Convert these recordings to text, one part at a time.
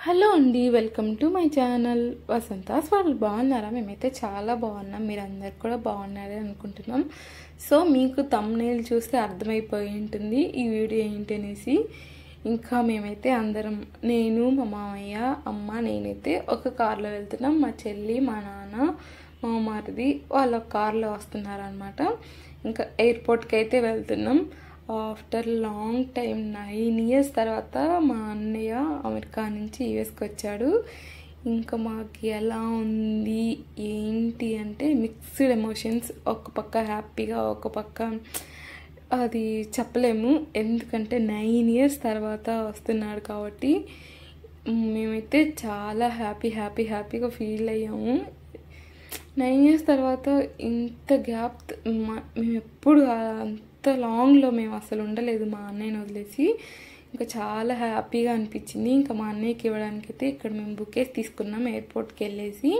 Hello అండి, welcome to my channel Vasantha's world. బాగున్నారా? మేమైతే చాలా బాగున్నాం. మీరు అందరు కూడా బాగున్నారని అనుకుంటున్నాం. సో మీకు థంబ్నెయిల్ చూస్తే అర్థమైపోయి ఉంటుంది ఈ వీడియో ఏంటి అనేసి. ఇంకా మేమైతే అందరం, నేను, మా మామయ్య, అమ్మ, నేనైతే ఒక కార్లో వెళ్తున్నాం. మా చెల్లి, మా నాన్న, మా మరిది వాళ్ళ కార్లో వస్తున్నారనమాట. ఇంకా ఎయిర్పోర్ట్కి అయితే వెళ్తున్నాం. ఆఫ్టర్ లాంగ్ టైం 9 years తర్వాత మా అన్నయ్య అమెరికా నుంచి యూఎస్కి వచ్చాడు. ఇంకా మాకు ఎలా ఉంది ఏంటి అంటే మిక్స్డ్ ఎమోషన్స్. ఒక పక్క హ్యాపీగా, ఒక పక్క అది చెప్పలేము. ఎందుకంటే 9 years తర్వాత వస్తున్నాడు కాబట్టి మేమైతే చాలా హ్యాపీగా ఫీల్ అయ్యాము. 9 years తర్వాత ఇంత గ్యాప్ మేము ఎప్పుడు అంత లాంగ్లో మేము అసలు ఉండలేదు మా అన్నయ్యని వదిలేసి. ఇంకా చాలా హ్యాపీగా అనిపించింది. ఇంకా మా అన్నయ్యకి ఇవ్వడానికి అయితే ఇక్కడ మేము బుకేస్ తీసుకున్నాం ఎయిర్పోర్ట్కి వెళ్ళేసి.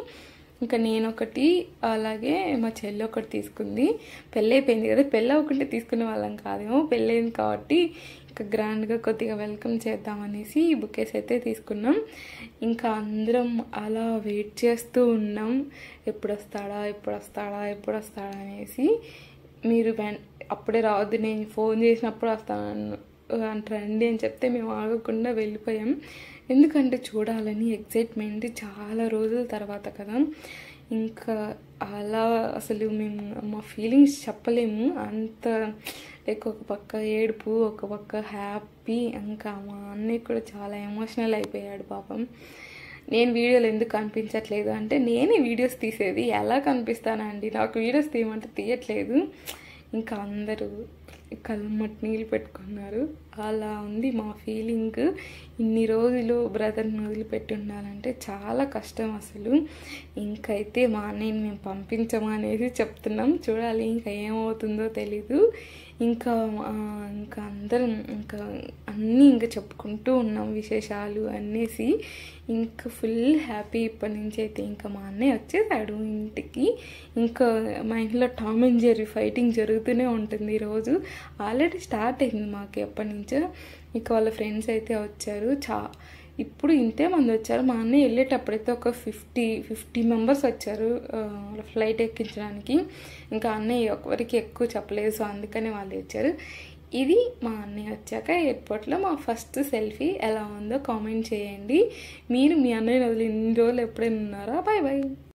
ఇంకా నేను ఒకటి, అలాగే మా చెల్లి ఒకటి తీసుకుంది. పెళ్ళి అయిపోయింది కదా, పెళ్ళి అవ్వకుంటే తీసుకునే వాళ్ళం కాదేమో, పెళ్ళయింది కాబట్టి ఇంకా గ్రాండ్గా కొద్దిగా వెల్కమ్ చేద్దామనేసి ఈ బుకేస్ అయితే తీసుకున్నాం. ఇంకా అందరం అలా వెయిట్ చేస్తూ ఉన్నాం, ఎప్పుడు వస్తాడా అనేసి. మీరు అప్పుడే రావద్దు, నేను ఫోన్ చేసినప్పుడు వస్తాను రండి అని చెప్తే మేము ఆగకుండా వెళ్ళిపోయాం. ఎందుకంటే చూడాలని ఎగ్జైట్మెంట్, చాలా రోజుల తర్వాత కదా. ఇంకా అలా అసలు మేము మా ఫీలింగ్స్ చెప్పలేము అంత. లైక్ ఒక పక్క ఏడుపు, ఒక పక్క హ్యాపీ. ఇంకా మా అన్నయ్య కూడా చాలా ఎమోషనల్ అయిపోయాడు పాపం. నేను వీడియోలు ఎందుకు కనిపించట్లేదు అంటే, నేనే వీడియోస్ తీసేది, ఎలా కనిపిస్తానండి? నాకు వీడియోస్ తీయమంటే తీయట్లేదు. ఇంకా అందరూ కళ్ళమ్మటి నీళ్ళు పెట్టుకున్నారు. అలా ఉంది మా ఫీలింగ్. ఇన్ని రోజులు బ్రదర్ని వదిలిపెట్టి ఉండాలంటే చాలా కష్టం అసలు. ఇంకైతే మా అన్నయ్యని మేము పంపించము అనేసి చెప్తున్నాం. చూడాలి ఇంకా ఏమవుతుందో తెలీదు. ఇంకా అందరం ఇంకా అన్నీ ఇంకా చెప్పుకుంటూ ఉన్నాం విశేషాలు అనేసి. ఇంకా ఫుల్ హ్యాపీ ఇప్పటి నుంచి అయితే. ఇంకా మా అన్నయ్య వచ్చేసాడు ఇంటికి. ఇంకా మా ఇంట్లో టామ్ అండ్ జెర్రీ ఫైటింగ్ జరుగుతూనే ఉంటుంది రోజు. ఆల్రెడీ స్టార్ట్ అయింది మాకు ఎప్పటి నుంచో. ఇంకా వాళ్ళ ఫ్రెండ్స్ అయితే వచ్చారు. ఇప్పుడు ఇంతే మంది వచ్చారు. మా అన్నయ్య వెళ్ళేటప్పుడైతే ఒక 50 members వచ్చారు ఫ్లైట్ ఎక్కించడానికి. ఇంకా అన్నయ్య ఎవరికి ఎక్కువ చెప్పలేదు, సో అందుకనే వాళ్ళు వచ్చారు. ఇది మా అన్నయ్య వచ్చాక ఎయిర్పోర్ట్లో మా ఫస్ట్ సెల్ఫీ. ఎలా ఉందో కామెంట్ చేయండి. మీరు మీ అన్నయ్యని వదిలి ఇన్ని రోజులు ఎప్పుడైనా ఉన్నారా? Bye bye.